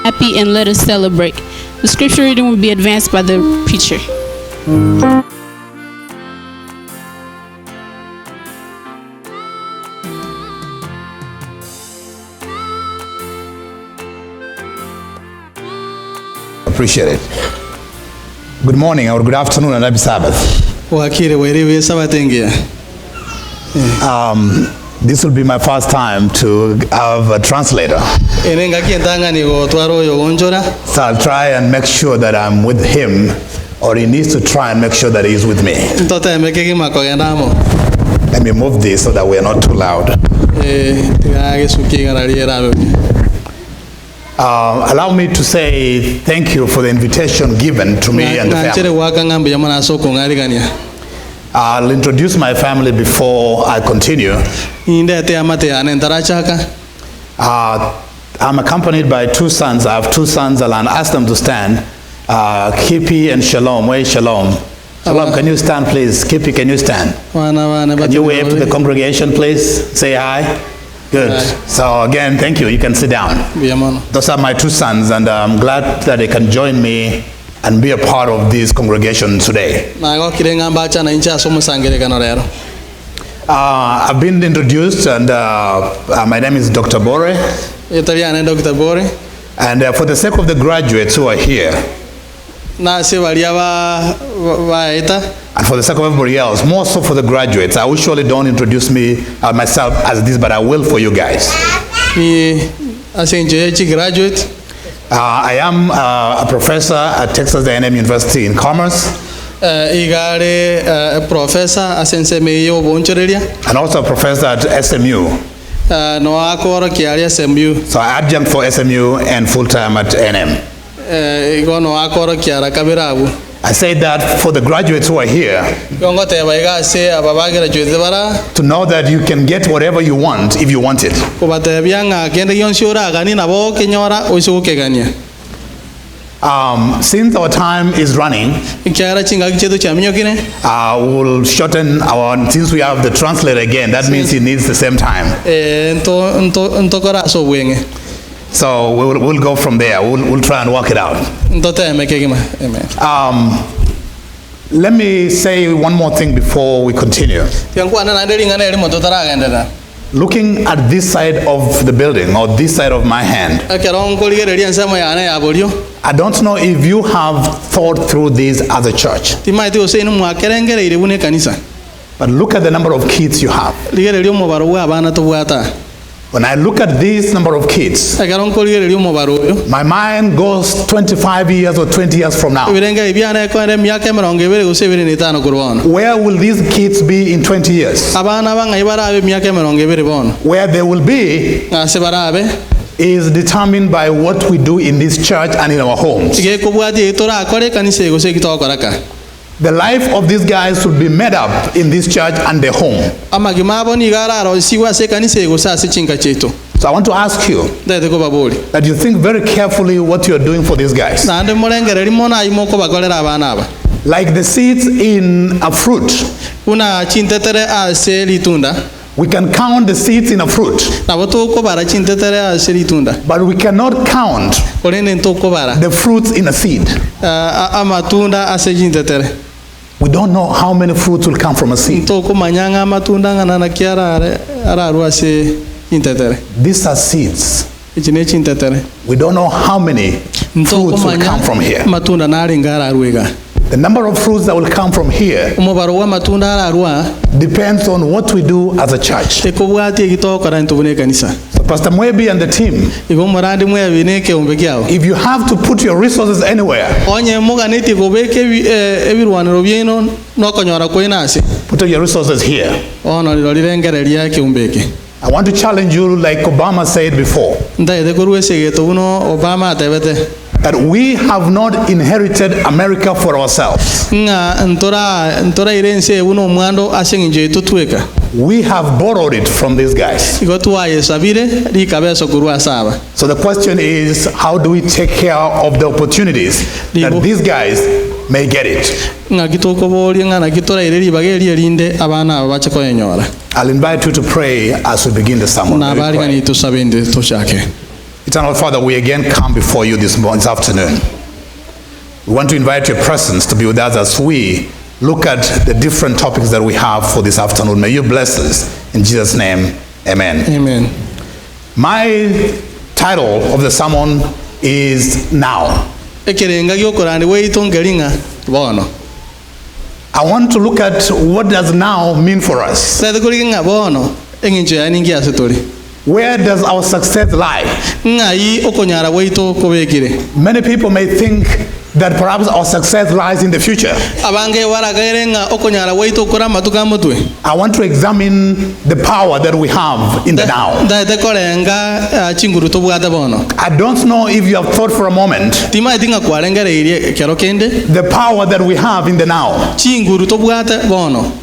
happy and let us celebrate. The scripture reading will be advanced by the preacher. Appreciate it. Good morning or good afternoon and happy Sabbath. This will be my first time to have a translator. So I'll try and make sure that I'm with him, or he needs to try and make sure that he's with me. Let me move this so that we are not too loud. Allow me to say thank you for the invitation given to me and the family. I'll introduce my family before I continue. I'm accompanied by two sons. I have two sons. I'll ask them to stand. Kipi and Shalom. Where is Shalom? Shalom, can you stand, please? Kipi, can you stand? Can you wave to the congregation, please? Say hi. Good. So again, thank you. You can sit down. Those are my two sons, and I'm glad that they can join me and be a part of this congregation today. I've been introduced, and my name is Dr. Bore. And for the sake of the graduates who are here, and for the sake of everybody else, more so for the graduates, I usually don't introduce myself as this, but I will for you guys. I am a professor at Texas A&M University in Commerce. And also a professor at SMU. So adjunct for SMU and full-time at A&M. I say that for the graduates who are here, to know that you can get whatever you want if you want it. Since our time is running, we'll shorten since we have the translator again, that means he needs the same time. So we'll go from there. We'll try and work it out. Let me say one more thing before we continue. Looking at this side of the building, or this side of my hand, I don't know if you have thought through this as a church. But look at the number of kids you have. When I look at this number of kids, my mind goes 25 years or 20 years from now. Where will these kids be in 20 years? Where they will be is determined by what we do in this church and in our homes. The life of these guys should be made up in this church and their home. So I want to ask you that you think very carefully what you're doing for these guys. Like the seeds in a fruit. We can count the seeds in a fruit, but we cannot count the fruits in a seed. We don't know how many fruits will come from a seed. These are seeds. We don't know how many fruits will come from here. The number of fruits that will come from here depends on what we do as a church. So Pastor Mwebi and the team, if you have to put your resources anywhere, put your resources here. I want to challenge you, like Obama said before, that we have not inherited America for ourselves. We have borrowed it from these guys. So the question is, how do we take care of the opportunities that these guys may get it? I'll invite you to pray as we begin the sermon. Eternal Father, we again come before you this afternoon. We want to invite your presence to be with us as we look at the different topics that we have for this afternoon. May you bless us. In Jesus' name, amen. Amen. My title of the sermon is Now. I want to look at what does now mean for us. Where does our success lie? Many people may think that perhaps our success lies in the future. I want to examine the power that we have in the now. I don't know if you have thought for a moment the power that we have in the now.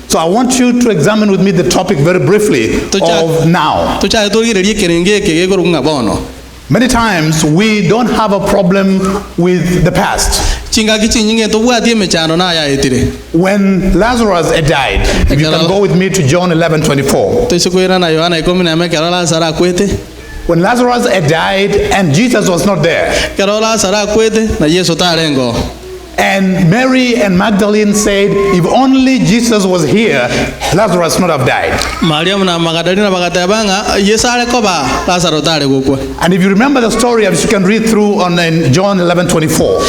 So I want you to examine with me the topic very briefly of now. Many times we don't have a problem with the past. When Lazarus had died, if you can go with me to John 11:24. When Lazarus had died and Jesus was not there, and Mary and Magdalene said, if only Jesus was here, Lazarus would not have died. And if you remember the story, as you can read through on John 11:24.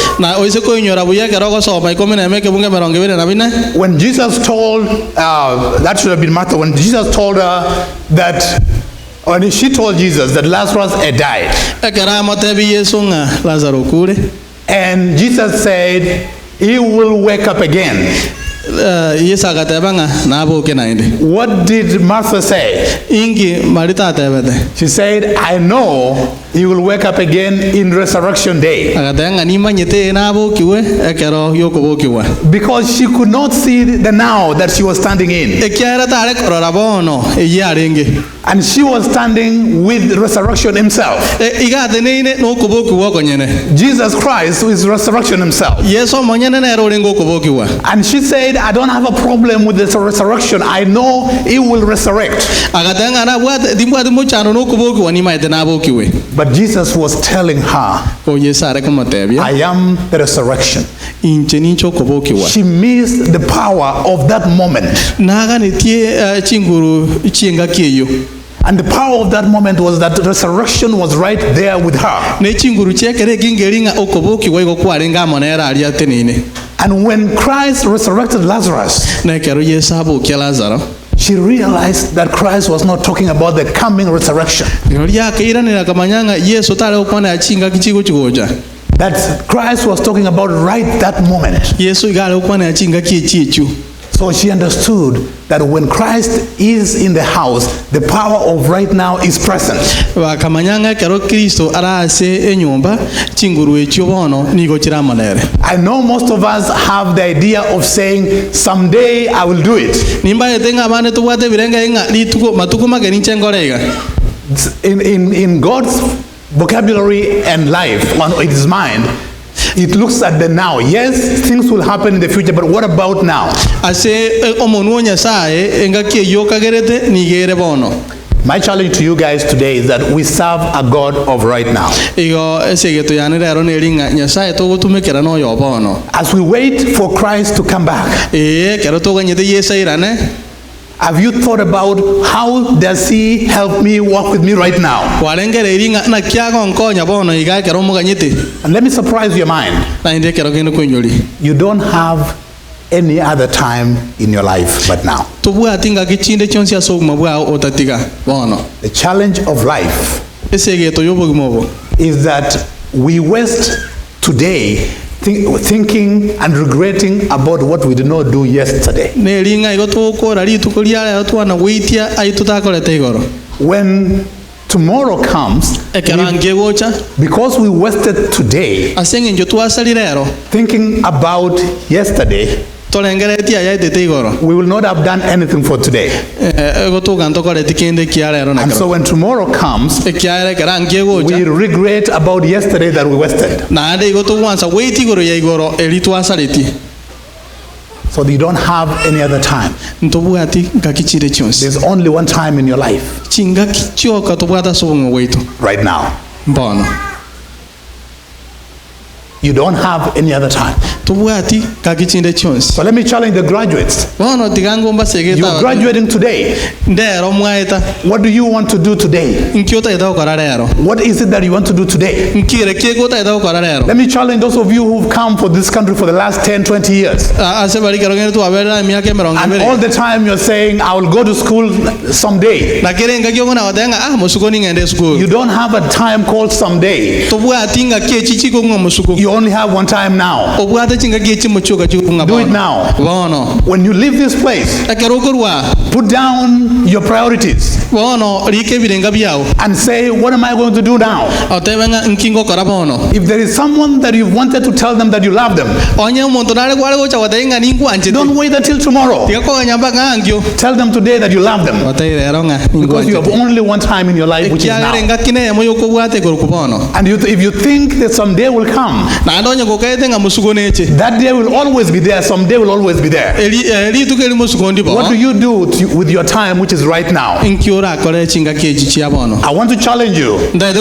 When Jesus told, that should have been Martha, when Jesus told her that, when she told Jesus that Lazarus had died. And Jesus said, he will wake up again. What did Martha say? She said, I know he will wake up again in resurrection day. Because she could not see the now that she was standing in. And she was standing with resurrection himself. Jesus Christ is resurrection himself. And she said, I don't have a problem with the resurrection. I know he will resurrect. But Jesus was telling her, I am the resurrection. She missed the power of that moment. And the power of that moment was that resurrection was right there with her. And when Christ resurrected Lazarus, she realized that Christ was not talking about the coming resurrection. That Christ was talking about right that moment. So she understood that when Christ is in the house, the power of right now is present. I know most of us have the idea of saying, someday I will do it. In God's vocabulary and life, on his mind, it looks at the now. Yes, things will happen in the future, but what about now? My challenge to you guys today is that we serve a God of right now. As we wait for Christ to come back, have you thought about how does he help me walk with me right now? And let me surprise your mind. You don't have any other time in your life but now. The challenge of life is that we waste today thinking and regretting about what we did not do yesterday. When tomorrow comes, because we wasted today thinking about yesterday, we will not have done anything for today. And so when tomorrow comes, we regret about yesterday that we wasted. So you don't have any other time. There's only one time in your life. Right now. Bono. You don't have any other time. Tubuati kakichinde chonsi. So let me challenge the graduates. Bono tigango mbasegeta. You're graduating today. Ndero mwaeta. What do you want to do today? Nkiota ita ukararero. What is it that you want to do today? Nkire kiekota ita ukararero. Let me challenge those of you who've come for this country for the last 10, 20 years. Asebali karongene tu abera miaka merongo And mbele. all the time you're saying, I will go to school someday. Lakini ngakio ngona wadenga musukoni ngende school. You don't have a time called someday. Tubuati ngakie chichiko musuku. You only have one time now. Obuata chingakie chimuchuka chukunga. Do it now. Bono. When you leave this place, put down your priorities Bono rike birenga biao. and say, what am I going to do now? Otebenga nkingo karabono. If there is someone that you've wanted to tell them that you love them, Onye montonare kwale gocha wadenga ningu anche. don't wait until tomorrow. Tiako nyamba ngangyo. Tell them today that you love them. Oteire ronga. Because you have only one time in your life, which is now. Ngakine moyo ko buate gorukubono. And if you think that someday will come, Na ndonye ko kaitenga musugoneche. that day will always be there. Someday will always be there. Eli tukeli musugondi bo. What do you do with your time, which is right now? Inkiora kore chinga keji abono. I want to challenge you that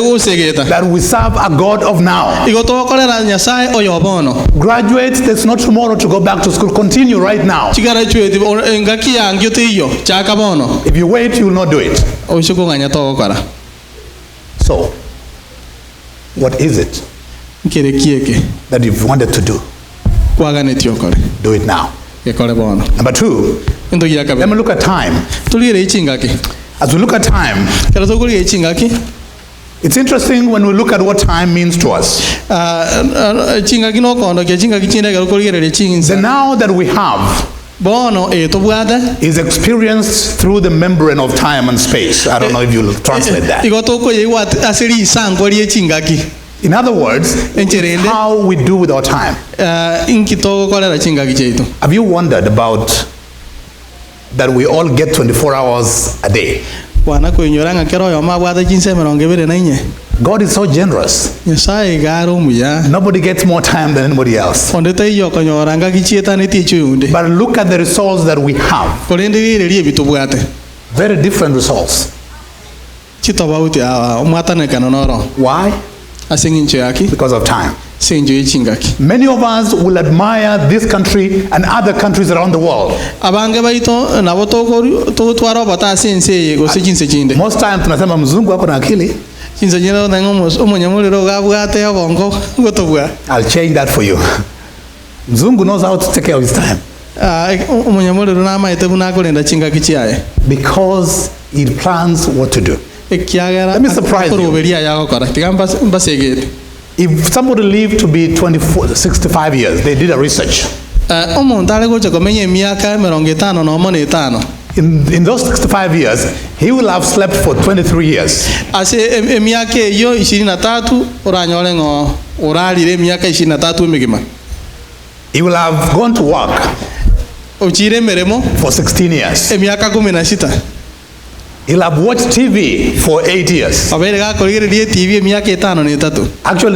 we serve a God of now. Igoto kolera nyasaye oyo bono. Graduates, there's not tomorrow to go back to school. Continue right now. Chigara chweti ngaki angyote iyo chaka bono. If you wait, you will not do it. Oshuko nganya to kora. So, what is it Nkere kieke that you've wanted to do? kwaga netio kore. Do it now. Gekore bono. Number two, Ndo yaka. let me look at time. Tulire ichingaki. As we look at time, Kera to kulire ichingaki. it's interesting when we look at what time means to us. Chingaki no kondo ke chingaki chinde kero kulire ichingi. The now that we have Bono to buada. is experienced through the membrane of time and space. I don't know if you'll translate that. Igoto ko ye wat asiri sango ri ichingaki. In other words, it's how we do with our time. Inkito kolera chingaki cheito. Have you wondered about that we all get 24 hours a day? Wana kuinyoranga kero yo mabwata chinse merongo ibere na inye. God is so generous. Nyasaye garo muya. Nobody gets more time than anybody else. Ondete iyo konyoranga kichieta ne tichu yunde. But look at the results that we have. Kolende ri ri bitubwate. Very different results. Chito bauti umata ne kanonoro. Why? Asinginche yaki. Because of time. Sinjo ichingaki. Many of us will admire this country and other countries around the world. Abange baito na boto to twaro bata sense go sejinse chinde. Most times tunasema mzungu ako na akili. Chinse jino na ngomo omonyamuliro gabwate yabongo gotobwa. I'll change that for you. Mzungu knows how to take care of his time. Omonyamuliro na maite buna kolenda chingaki chiaye. Because he plans what to do. Let me surprise you. If somebody lived to be 65 years, they did a research. In those 65 years, he will have slept for 23 years. He will have gone to work for 16 years. He'll have watched TV for 8 years. Actually,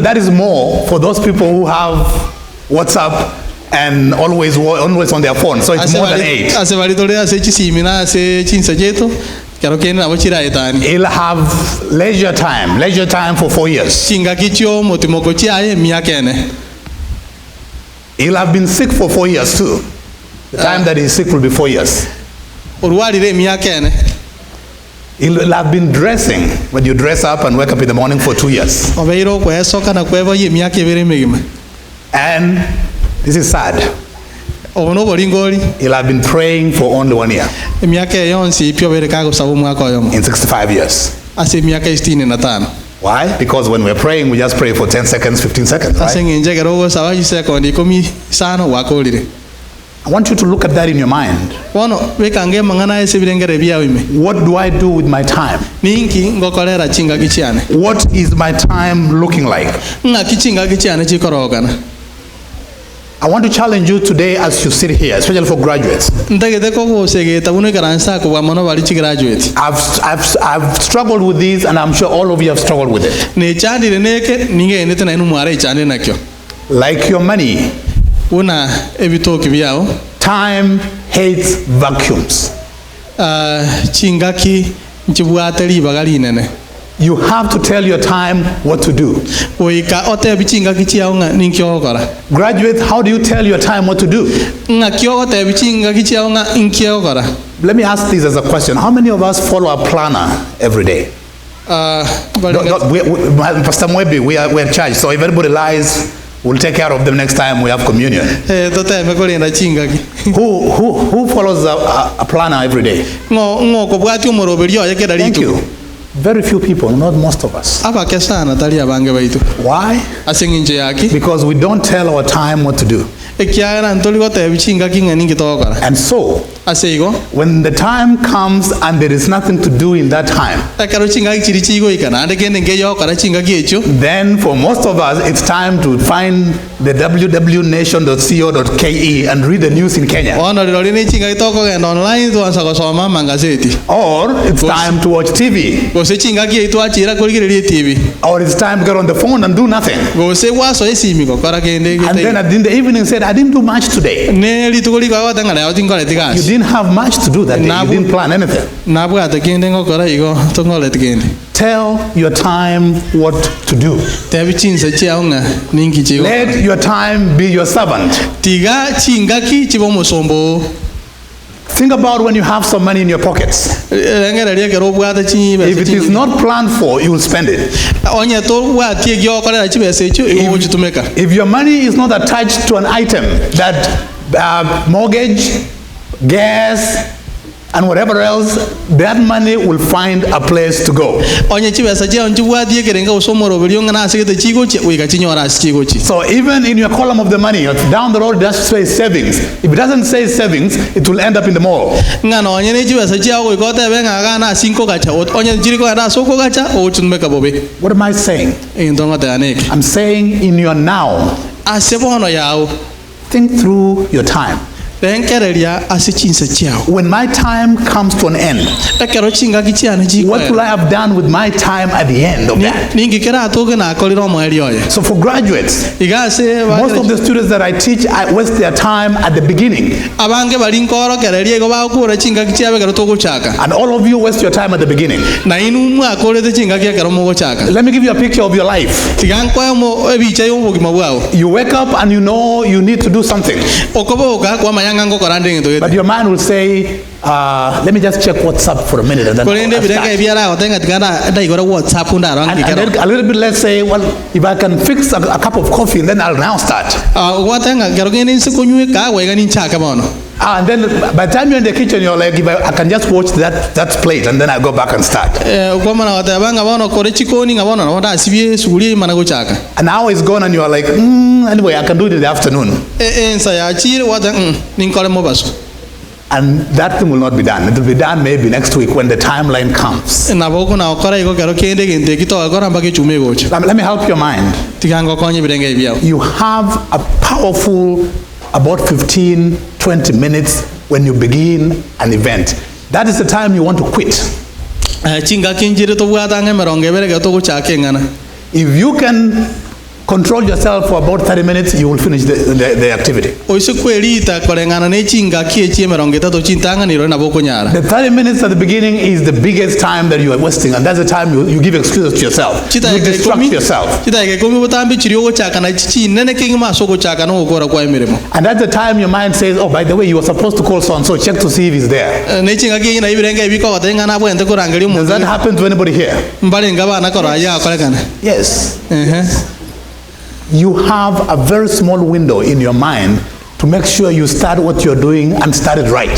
that is more for those people who have WhatsApp and always on their phone. So it's more than 8. He'll have leisure time for 4 years. He'll have been sick for 4 years too. The time that he's sick will be 4 years. He'll have been dressing when you dress up and wake up in the morning for 2 years. And this is sad. He'll have been praying for only 1 year. In 65 years. Why? Because when we're praying, we just pray for 10 seconds, 15 seconds, right? I want you to look at that in your mind. What do I do with my time? What is my time looking like? I want to challenge you today as you sit here, especially for graduates. I've struggled with this, and I'm sure all of you have struggled with it. Like your money, time hates vacuums. You have to tell your time what to do. Oika otebi chinga kichia nga ninkyo kora. Graduate, how do you tell your time what to do? Nga kyo otebi chinga kichia nga inkyo kora. Let me ask this as a question. How many of us follow a planner every day? Pastor Mwebi, we're in charge, so if everybody lies, we'll take care of them next time we have communion. Who follows a planner every day? Thank you. Very few people, not most of us. Why? Because we don't tell our time what to do. And so, when the time comes and there is nothing to do in that time, then for most of us, it's time to find the www.nation.co.ke and read the news in Kenya. Or it's time to watch TV. Or it's time to get on the phone and do nothing. And then in the evening said, I didn't do much today. You didn't have much to do that day. You didn't plan anything. Tell your time what to do. Let your time be your servant. Think about when you have some money in your pockets. If it is not planned for, you will spend it. If your money is not attached to an item, that mortgage, gas, and whatever else, that money will find a place to go. So even in your column of the money, down the road it does say savings. If it doesn't say savings, it will end up in the mall. What am I saying? I'm saying in your now, think through your time. When my time comes to an end, what will I have done with my time at the end of that? So for graduates, most of the students that I teach, I waste their time at the beginning. And all of you waste your time at the beginning. Let me give you a picture of your life. You wake up and you know you need to do something. But your mind will say, let me just check WhatsApp for a minute and then and a little bit, let's say, well, if I can fix a cup of coffee, then I'll now start. And then by the time you're in the kitchen, you're like, if I can just watch that plate and then I go back and start. An hour is gone and you're like, anyway, I can do it in the afternoon. And that thing will not be done. It will be done maybe next week when the timeline comes. Let me help your mind. You have a powerful about 15-20 minutes when you begin an event. That is the time you want to quit. If you can control yourself for about 30 minutes, you will finish the activity. The 30 minutes at the beginning is the biggest time that you are wasting, and that's the time you give excuses to yourself. You distract yourself. And that's the time your mind says, oh, by the way, you were supposed to call so-and-so, check to see if he's there. Does that happen to anybody here? Yes. You have a very small window in your mind to make sure you start what you're doing and start it right.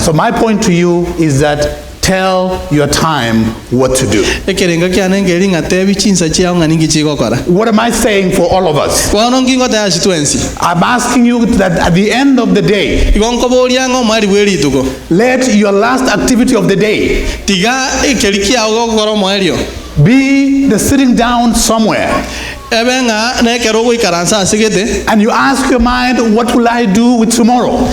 So my point to you is that tell your time what to do. What am I saying for all of us? I'm asking you that at the end of the day, let your last activity of the day be the sitting down somewhere. And you ask your mind, what will I do with tomorrow?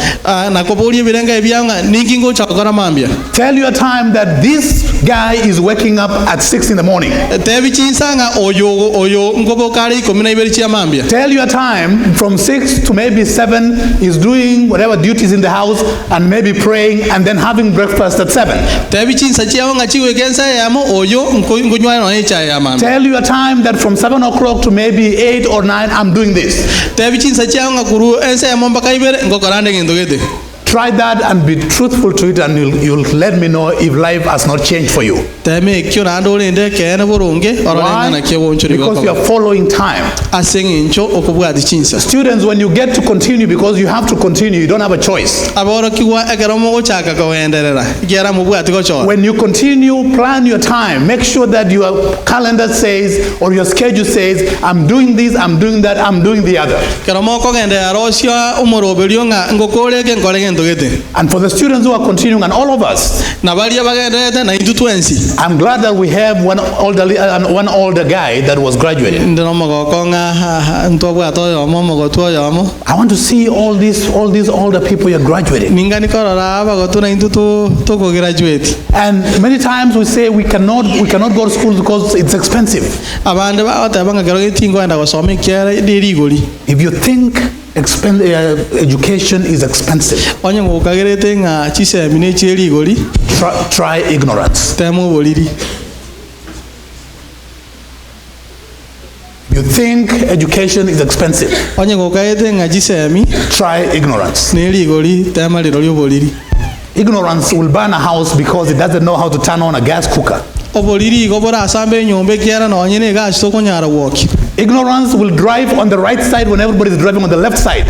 Tell your time that this guy is waking up at 6 in the morning. Tebi chinsanga oyo ngobo kali 12 chiamambia. Tell your time from 6 to maybe 7 is doing whatever duties in the house and maybe praying and then having breakfast at 7. Tebi chinsa chiawanga chiwe kensa yamo oyo ngonywa no echa yamambia. Tell your time that from 7 o'clock to maybe 8 or 9 I'm doing this. Tebi chinsa chiawanga kuru ensa yamo mpaka ibere ngokorande ngindogete. Try that and be truthful to it, and you'll let me know if life has not changed for you. Why? Because you are following time. Students, when you get to continue, because you have to continue, you don't have a choice. When you continue, plan your time. Make sure that your calendar says or your schedule says, I'm doing this, I'm doing that, I'm doing the other. And for the students who are continuing, and all of us, I'm glad that we have one older guy that was graduating. I want to see all these older people you're graduating. And many times we say we cannot go to school because it's expensive. If you think education is expensive, try ignorance. You think education is expensive, try ignorance. Ignorance will burn a house because it doesn't know how to turn on a gas cooker. Ignorance will drive on the right side when everybody is driving on the left side.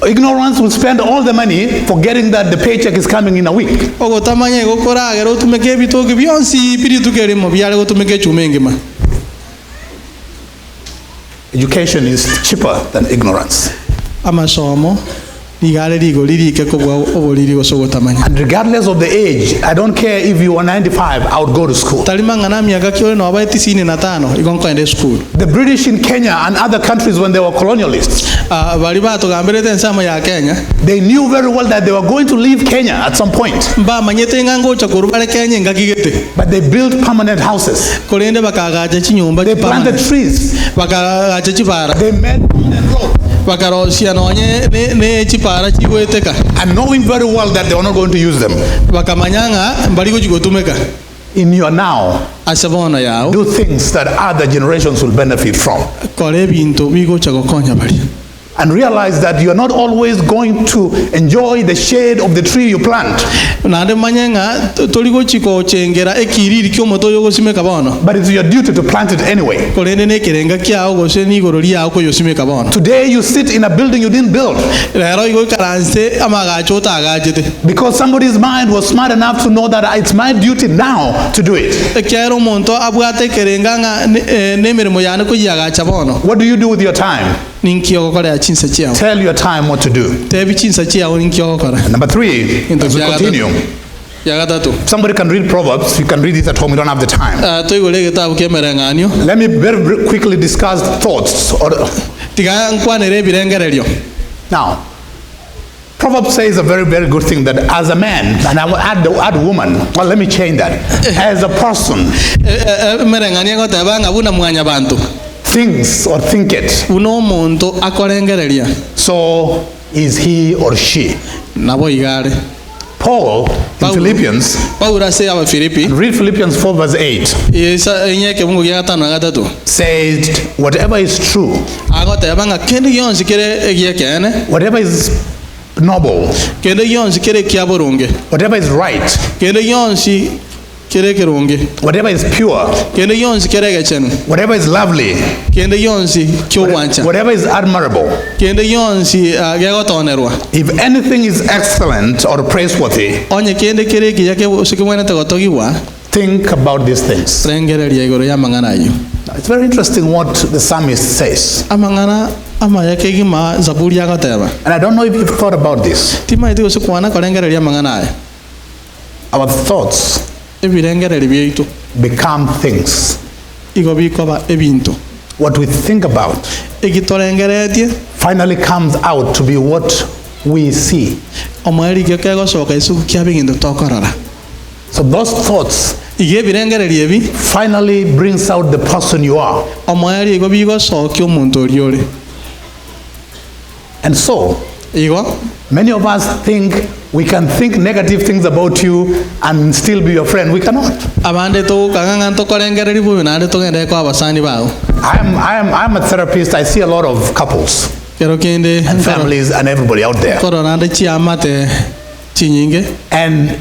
Ignorance will spend all the money forgetting that the paycheck is coming in a week. Education is cheaper than ignorance. And regardless of the age, I don't care if you are 95, I would go to school. The British in Kenya and other countries, when they were colonialists, they knew very well that they were going to leave Kenya at some point. But they built permanent houses. They planted trees. They made permanent roads. And knowing very well that they were not going to use them. In your now, do things that other generations will benefit from. And realize that you are not always going to enjoy the shade of the tree you plant. But it's your duty to plant it anyway. Today you sit in a building you didn't build. Because somebody's mind was smart enough to know that it's my duty now to do it. What do you do with your time? Tell your time what to do. Number 3, as we continue. Somebody can read Proverbs. You can read it at home. We don't have the time. Let me very quickly discuss thoughts. Now, Proverbs says a very, very good thing, that as a man, and I will add woman. Well, let me change that. As a person, thinks or thinketh, so is he or she. Paul in Philippians, read Philippians 4 verse 8, said whatever is true, whatever is noble, whatever is right, whatever is pure, whatever is lovely, whatever is admirable, if anything is excellent or praiseworthy, think about these things. It's very interesting what the psalmist says. And I don't know if you've thought about this. Our thoughts become things. What we think about finally comes out to be what we see. Omweri ke ko soka isu kya bingindo tokorora. So those thoughts Ige birengereri ebi finally brings out the person you are. omweri go bigo sokyo omuntu oriore. And so, Igo many of us think we can think negative things about you and still be your friend. We cannot. abande to kanganga to korengereri bu na to ngende ko abasani bawo. I'm a therapist. I see a lot of couples Kero kende and families and everybody out there. korona de chiamate chinyinge. And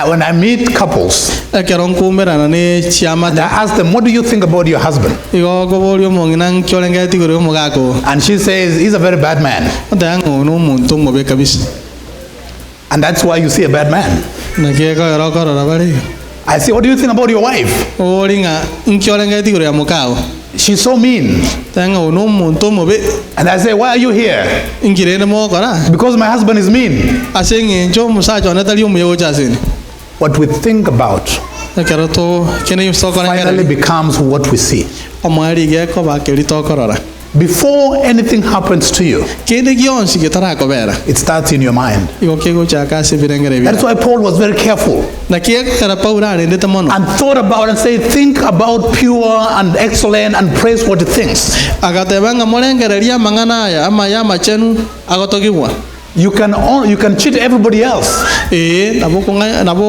when I meet couples, Kero nkumbera na ne and chiamate. I ask them, what do you think about your husband? Igo go bolyo monginang kyolengeti gore omugako. And she says, he's a very bad man. Otango no muntu ngobe kabisa. And that's why you see a bad man. Na ke ko ro korora bari. I say, what do you think about your wife? Oringa nkyolengeti gore amukao. She's so mean. Tango no muntu mobe. And I say, why are you here? Ingirene mo kora. Because my husband is mean. Asengi njo musacho natali umuyo chasini. What we think about Kero to kene soko finally becomes what we see. omwari ge ko ba keri to korora. Before anything happens to you, Kende gionsi ke tara ko bera. it starts in your mind. Igo ke go chaka se birengere That's bi. why Paul was very careful Na ke kara paura ne de tamono. and thought about and said, think about pure and excellent and praiseworthy things. Agatebanga morengere ria mangana ya ama ya machenu agotogiwa. You can cheat everybody else Nabo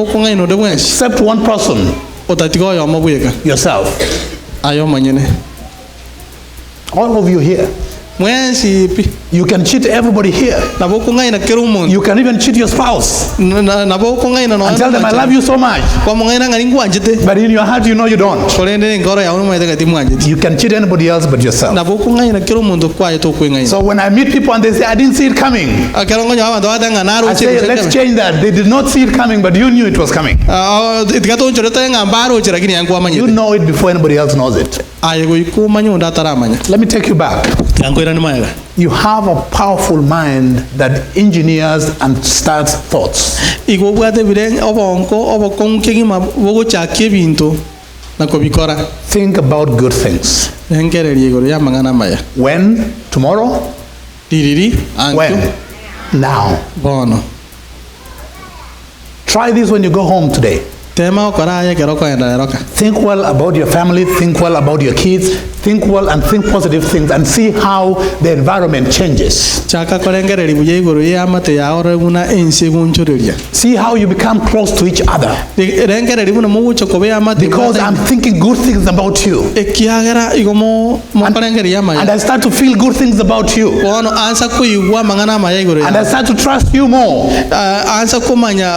kunga ino de wens. except one person, Otatigo yo mabuyeka. yourself. Ayo manyene. All of you here. Mwensi pi. You can cheat everybody here. Nabo kunga ina kerumun. You can even cheat your spouse Nabo kunga ina no. and tell them, I love you so much. Kwa mwenga ngani ngwanjete. But in your heart, you know you don't. Kolende ngoro ya unu maiteka timu ngwanjete. You can cheat anybody else but yourself. Nabo kunga ina kerumun to kwa yeto kuinga ina. So when I meet people and they say, I didn't see it coming, Akerongo nyawa ndo adanga naru. I say, let's change that. They did not see it coming, but you knew it was coming. Itikato unchoreta nga mbaro chirakini yangu You amanyete. know it before anybody else knows it. Ayego ikumanyo ndatara amanya. Let me take you back. Yango ira ni maega. You have a powerful mind that engineers and starts thoughts. Igo bwate bireng obo konkegi mabogo chake bintu na kobikora. Think about good things. Ngere riego ya mangana maya. When? Tomorrow? Diriri anku When? Now. bono. Try this when you go home today. Tema okora ya kero ko enda roka. Think well about your family, think well about your kids, think well and think positive things and see how the environment changes. Chaka korengere ribuje igoro ya mate ya ore una ense gunchoreria. See how you become close to each other. Rengere ribuna mucho kobe ya mate. Because I'm thinking good things about you. Ekiagera igomo mo korengere ya maya. And I start to feel good things about you. Bono ansa kuigwa mangana maya igoro And I ya. start to trust you more. Ansa kumanya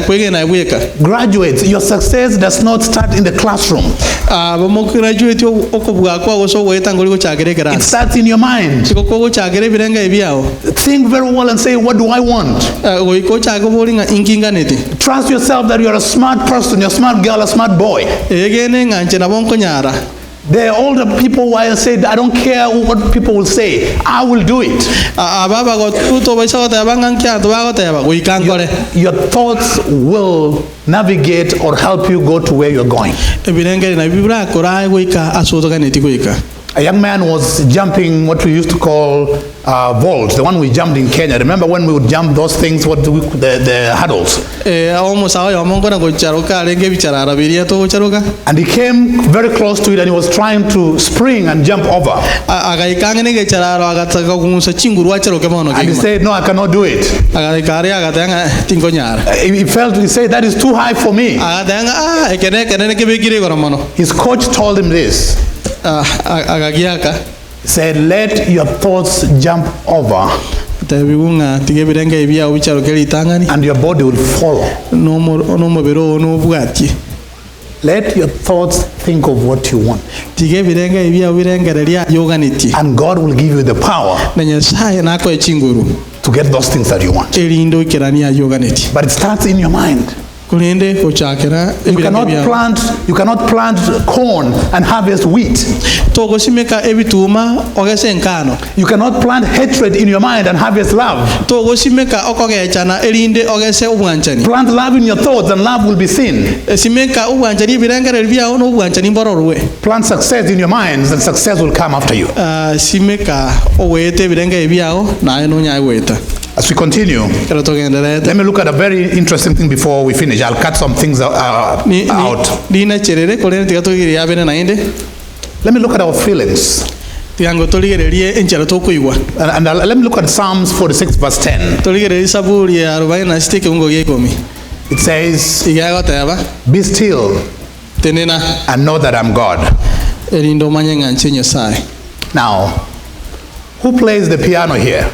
kwege na ibuyeka. Graduates, your success does not start in the classroom. Bomo graduate okobwa kwa goso weta ngoli go chagere It keran. starts in your mind. Siko ko chagere birenga ebiao. Think very well and say, what do I want? Go iko chago bolinga inkinga neti. Trust yourself that you're a smart person, you're a smart girl, a smart boy. Egene nganche na bonko nyara. There are older people who I said, I don't care what people will say. I will do it. Ababa go tuto baisa go tabanga nkya to bago taba go ikankore. Your thoughts will navigate or help you go to where you're going. Ebirenge na bibra kora go ika asoto ga neti go ika. A young man was jumping what we used to call vault, the one we jumped in Kenya. Remember when we would jump those things, the hurdles? Almost awo yamongo na go charoka renge bichara rabiria to go charoka. And he came very close to it and he was trying to spring and jump over. Aga ikangene ge chararo aga taka kunsa chinguru wa charoka mono. And he said, no, I cannot do it. Aga ikari aga tanga tingo nyara. He said, that is too high for me. Aga tanga ekene ke begire go mono. His coach told him this. Agagiaka He said, let your thoughts jump over tabigunga tige birenge ebia ubicharo keli tangani and your body will follow. no mobero no bwati Let your thoughts think of what you want. tige birenge ebia birengereria yoganiti And God will give you the power na nyasaye nako echinguru to get those things that you want. elindo kirania yoganiti But it starts in your mind. kulende ochakera You cannot plant corn and harvest wheat. togo simeka ebituma ogese nkano You cannot plant hatred in your mind and harvest love. togo simeka okogechana elinde ogese ubwanchani Plant love in your thoughts and love will be seen. simeka ubwanchani birengere bia ono ubwanchani bororwe Plant success in your minds and success will come after you. simeka owete birenge biao na eno nyai weta As we continue, let me look at a very interesting thing before we finish. I'll cut some things out. Let me look at our feelings. And let me look at Psalms 46 verse 10. It says, be still and know that I'm God. Now, who plays the piano here?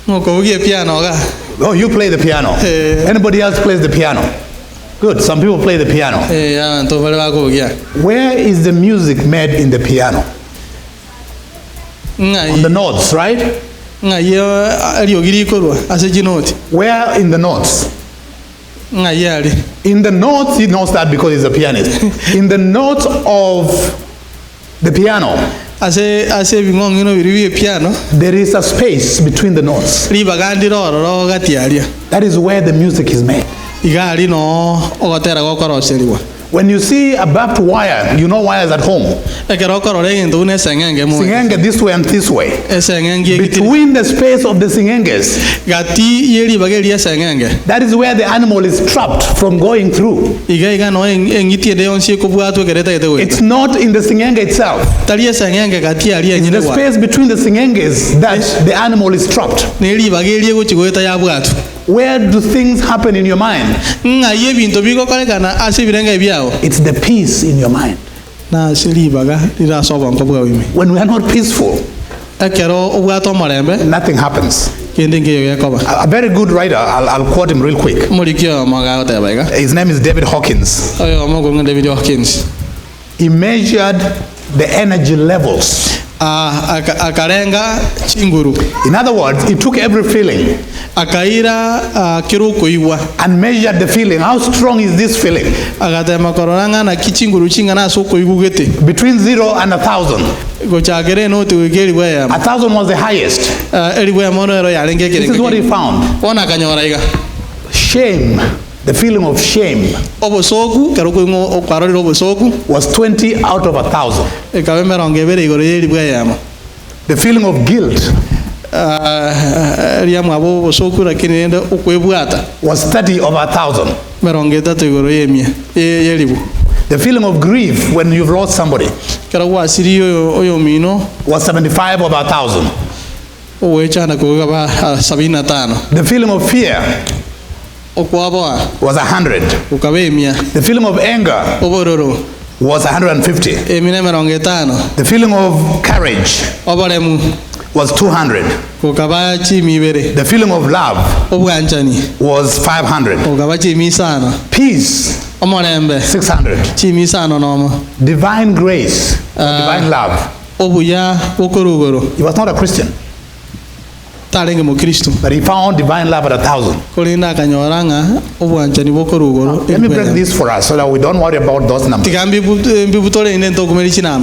Oh, you play the piano. Anybody else plays the piano? Good, some people play the piano. Where is the music made in the piano? On the notes, right? Where in the notes? In the notes, he knows that because he's a pianist. In the notes of the piano, there is a space between the notes. That is where the music is made. When you see a barbed wire, you know wires at home. Singenge this way and this way. Between the space of the singenges, that is where the animal is trapped from going through. It's not in the singenge itself. It's the space between the singenges that the animal is trapped. Where do things happen in your mind? It's the peace in your mind. When we are not peaceful, nothing happens. A very good writer, I'll quote him real quick. His name is David Hawkins. He measured the energy levels. In other words, he took every feeling and measured the feeling. How strong is this feeling? Between 0 and 1,000. 1,000 was the highest. This is what he found. Shame. The feeling of shame was 20 out of 1,000. The feeling of guilt was 30 over 1,000. The feeling of grief when you've lost somebody was 75 over 1,000. The feeling of fear was 100. The feeling of anger was 150. The feeling of courage was 200. The feeling of love was 500. Peace 600. Divine grace, divine love. He was not a Christian, but he found divine love at 1,000. Let me break this for us so that we don't worry about those numbers.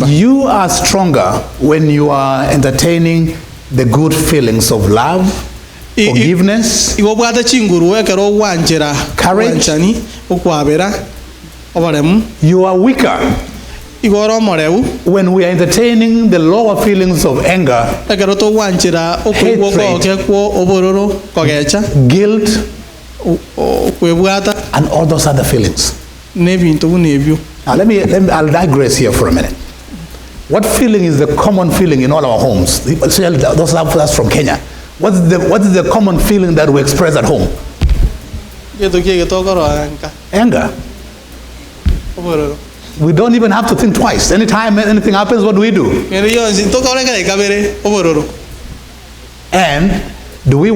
You are stronger when you are entertaining the good feelings of love, forgiveness, courage. You are weaker when we are entertaining the lower feelings of anger, hatred, guilt, and all those other feelings. Now I'll digress here for a minute. What feeling is the common feeling in all our homes? Especially those of us from Kenya. What is the common feeling that we express at home? Anger. We don't even have to think twice. Anytime anything happens, what do? And do we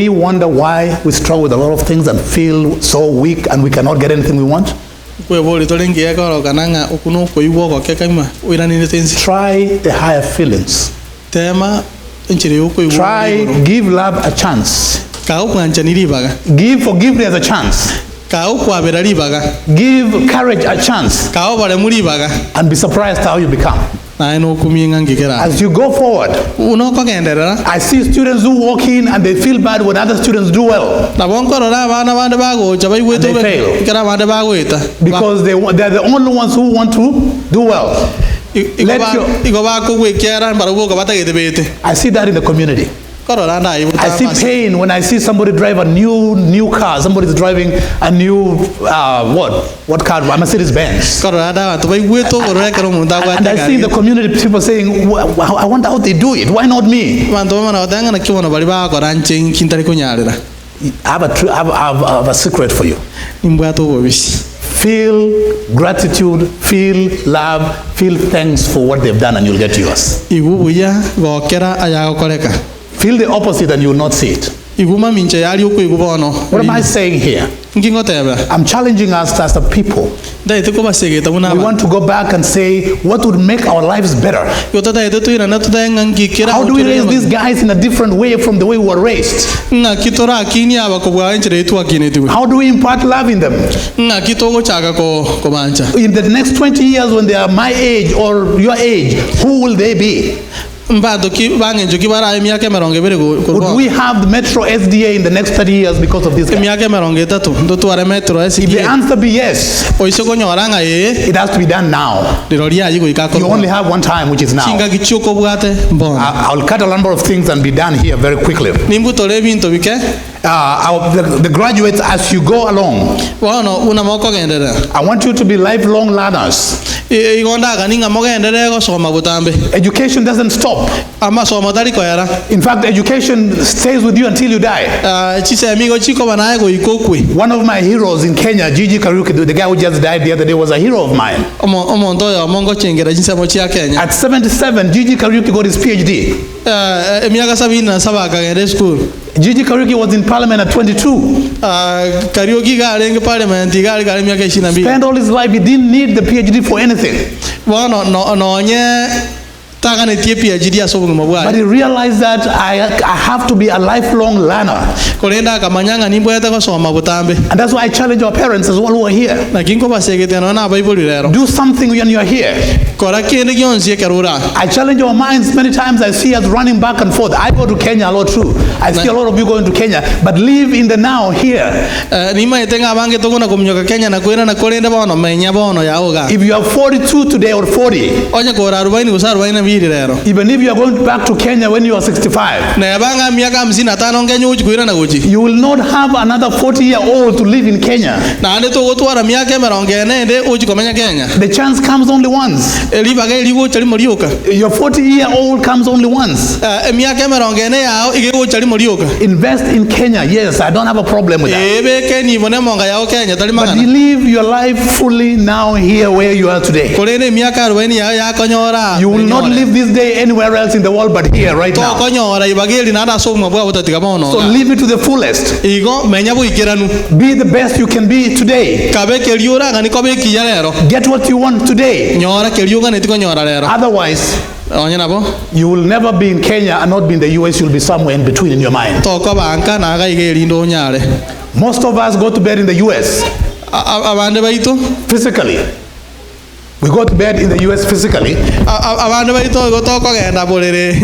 wonder why we struggle with a lot of things and feel so weak and we cannot get anything we want? Try the higher feelings. Try give love a chance. Give forgiveness a chance. Give courage a chance. And be surprised how you become. As you go forward, I see students who walk in and they feel bad when other students do well. And they fail. Because they're the only ones who want to do well. I see that in the community. I see pain when I see somebody drive a new car. Somebody is driving a new what car? A Mercedes Benz. And I see the community people saying, I wonder how they do it. Why not me? I have a secret for you. Feel gratitude, feel love, feel thanks for what they've done, and you'll get yours. Feel the opposite and you will not see it. What am I saying here? I'm challenging us as a people. We want to go back and say, what would make our lives better? How do we raise these guys in a different way from the way we were raised? How do we impart love in them? In the next 20 years when they are my age or your age, who will they be? Would we have the Metro SDA in the next 30 years because of this guy? If the answer be yes, it has to be done now. You only have one time, which is now. I'll cut a number of things and be done here very quickly. The graduates, as you go along, I want you to be lifelong learners. Education doesn't stop. In fact, education stays with you until you die. One of my heroes in Kenya, Gigi Kariuki, the guy who just died the other day, was a hero of mine. At 77, Gigi Kariuki got his PhD. Gigi Kariuki was in parliament at 22. Spent all his life, he didn't need the PhD for anything. But he realized that I have to be a lifelong learner. And that's why I challenge our parents as well who are here. Do something when you are here. I challenge our minds. Many times I see us running back and forth. I go to Kenya a lot too. I see a lot of you going to Kenya, but live in the now here. If you are 42 today or 40, even if you are going back to Kenya when you are 65, you will not have another 40-year-old to live in Kenya. The chance comes only once. Your 40-year-old comes only once. Invest in Kenya. Yes, I don't have a problem with that. But you live your life fully now here where you are today. You will not live this day anywhere else in the world but here right now. So live it to the fullest. Be the best you can be today. Get what you want today. Otherwise, you will never be in Kenya and not be in the US. You'll be somewhere in between in your mind. Most of us go to bed in the US physically. We go to bed in the US physically,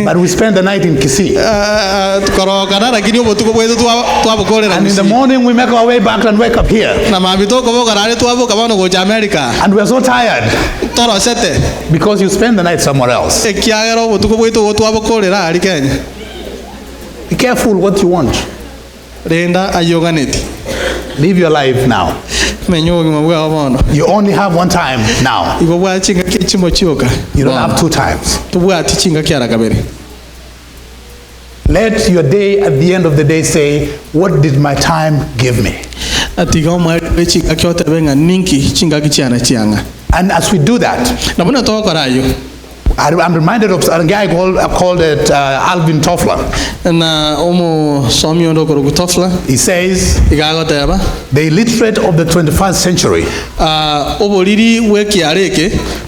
but we spend the night in Kisii. And in the morning we make our way back and wake up here. And we are so tired because you spend the night somewhere else. Be careful what you want. Live your life now. You only have one time now. You don't have two times. Let your day at the end of the day say, what did my time give me? And as we do that, I'm reminded of a guy called Alvin Toffler. He says, the illiterate of the 21st century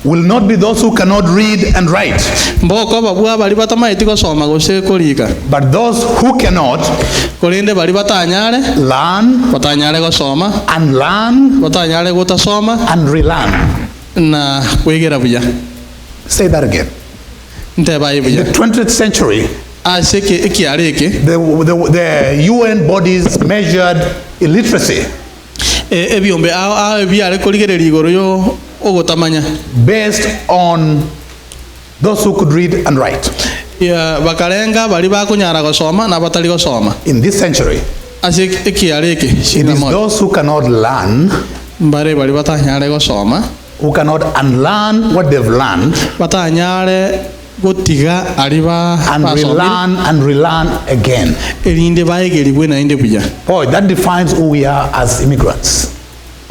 will not be those who cannot read and write, but those who cannot learn, unlearn, and relearn. Say that again. In the 20th century, the UN bodies measured illiteracy based on those who could read and write. bakalenga bali bakunyara gosoma na batali gosoma. In this century, Ase ekiareke it is shina mo. those who cannot learn, Bare bali batanyare gosoma, who cannot unlearn what they've learned, batanyare gotiga ariba and relearn again. erinde baegeri bwena inde buya. Boy, that defines who we are as immigrants.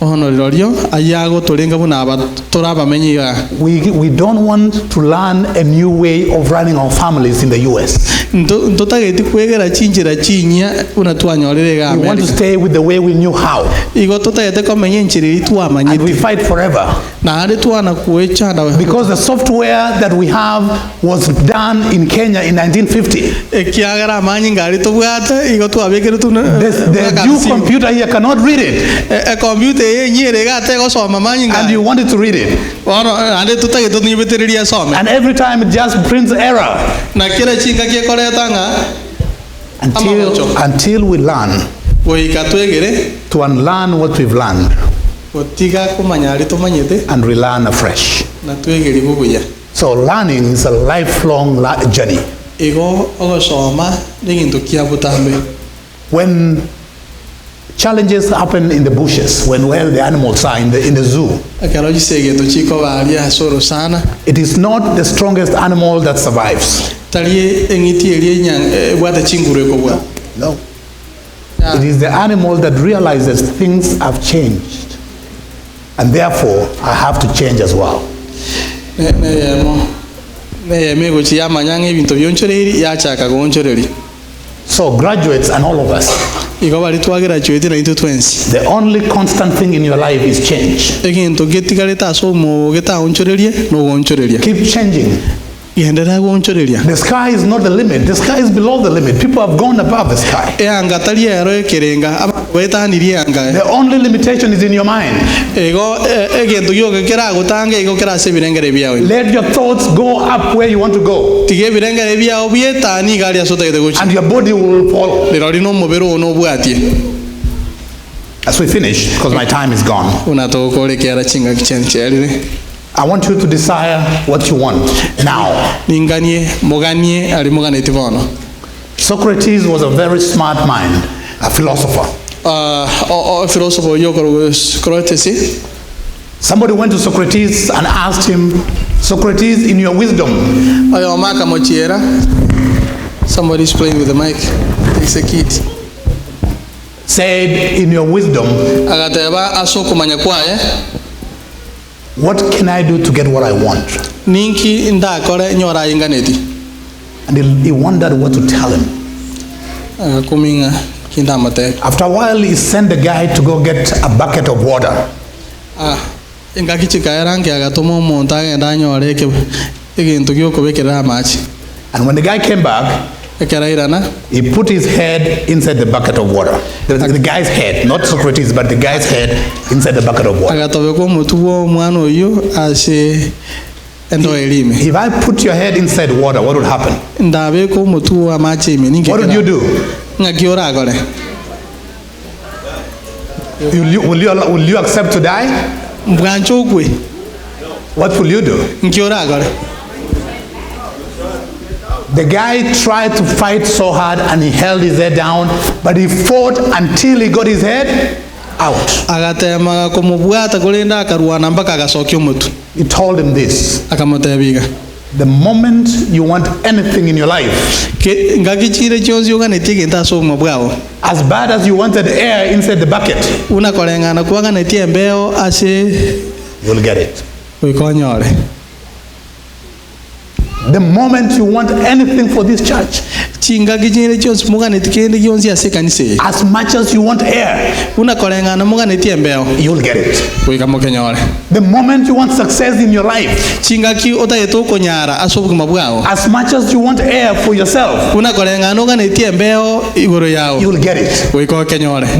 Honorio ayago tolenga buna abatora menyiga. We don't want to learn a new way of running our families in the US. Ntotageti kwegera chinjira chinya una twanyorere ga. We want to stay with the way we knew how. Igo totagete ko menye nchiri twa manyiti. And we fight forever. Na ade twana kuecha na because the software that we have was done in Kenya in 1950. Ekiagara manyi ngari to bwata igo twabekere tu. The new computer here cannot read it. A computer and you wanted to read it. And every time it just prints error. Until we learn to unlearn what we've learned and relearn afresh. So learning is a lifelong journey. When challenges happen in the bushes, when the animals are in the zoo, it is not the strongest animal that survives. No. It is the animal that realizes things have changed, and therefore I have to change as well. So graduates and all of us, the only constant thing in your life is change. Keep changing. The sky is not the limit. The sky is below the limit. People have gone above the sky. The only limitation is in your mind. Let your thoughts go up where you want to go, and your body will follow. As we finish, because my time is gone, I want you to desire what you want now. Socrates was a very smart mind, a philosopher. Somebody went to Socrates and asked him, Socrates, in your wisdom. Somebody's playing with the mic. Takes a kid. Said, in your wisdom, what can I do to get what I want? And he wondered what to tell him. After a while, he sent the guy to go get a bucket of water. And when the guy came back, he put his head inside the bucket of water. The guy's head, not Socrates, but the guy's head inside the bucket of water. If I put your head inside water, what would happen? What would you do? Will you accept to die? What will you do? The guy tried to fight so hard and he held his head down, but he fought until he got his head out. He told him this: the moment you want anything in your life, as bad as you wanted air inside the bucket, you'll get it. The moment you want anything for this church, as much as you want air, you'll get it. The moment you want success in your life, as much as you want air for yourself, you'll get it.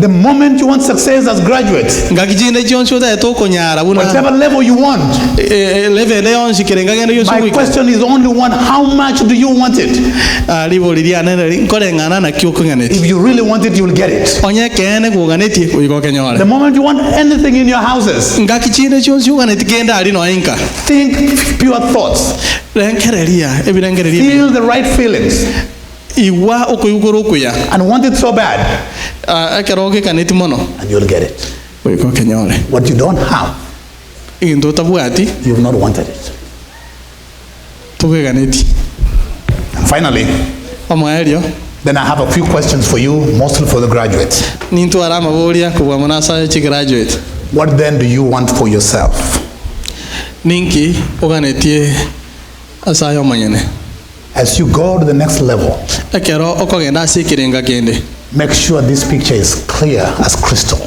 The moment you want success as graduates, whatever level you want, my question is only one: how much do you want it? If you really want it, you will get it. The moment you want anything in your houses, think pure thoughts. Feel the right feelings. And want it so bad, and you'll get it. What you don't have, you've not wanted it. And finally, then I have a few questions for you, mostly for the graduates. What then do you want for yourself? As you go to the next level, make sure this picture is clear as crystal.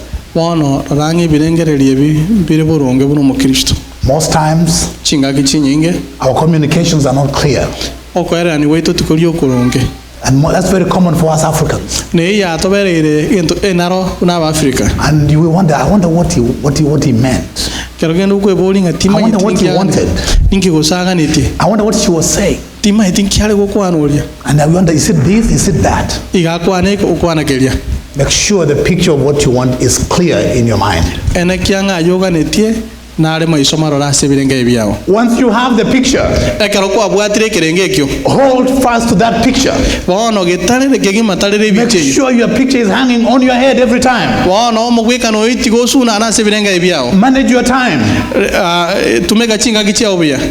Most times, our communications are not clear. And that's very common for us Africans. And you wonder, I wonder what he meant. I wonder what he wanted. I wonder what she was saying. And I wonder, is it this, is it that? Make sure the picture of what you want is clear in your mind. Once you have the picture, hold fast to that picture. Make sure your picture is hanging on your head every time. Manage your time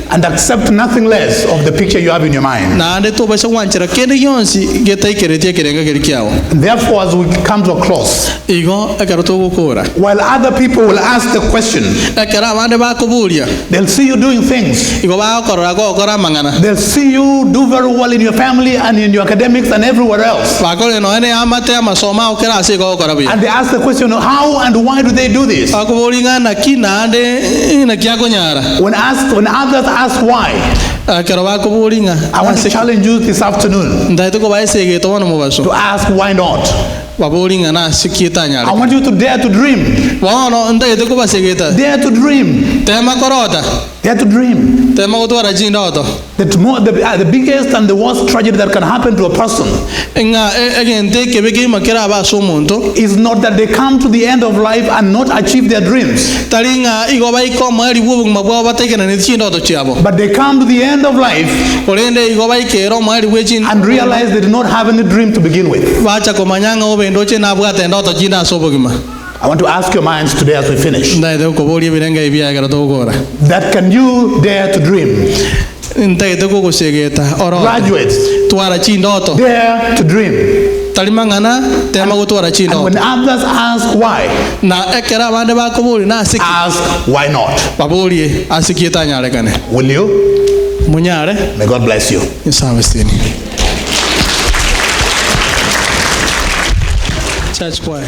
and accept nothing less of the picture you have in your mind. Therefore, as we come to a close, while other people will ask the question, they'll see you doing things. They'll see you do very well in your family and in your academics and everywhere else. And they ask the question, how and why do they do this? When others ask why, I want to challenge you this afternoon to ask why not. I want you to dare to dream. Dare to dream. Dare to dream. The biggest and the worst tragedy that can happen to a person is not that they come to the end of life and not achieve their dreams, but they come to the end of life and realize they did not have any dream to begin with. I want to ask your minds today as we finish, that can you dare to dream? Graduates, dare to dream. And when others ask why, ask why not. Will you? May God bless you. Church choir.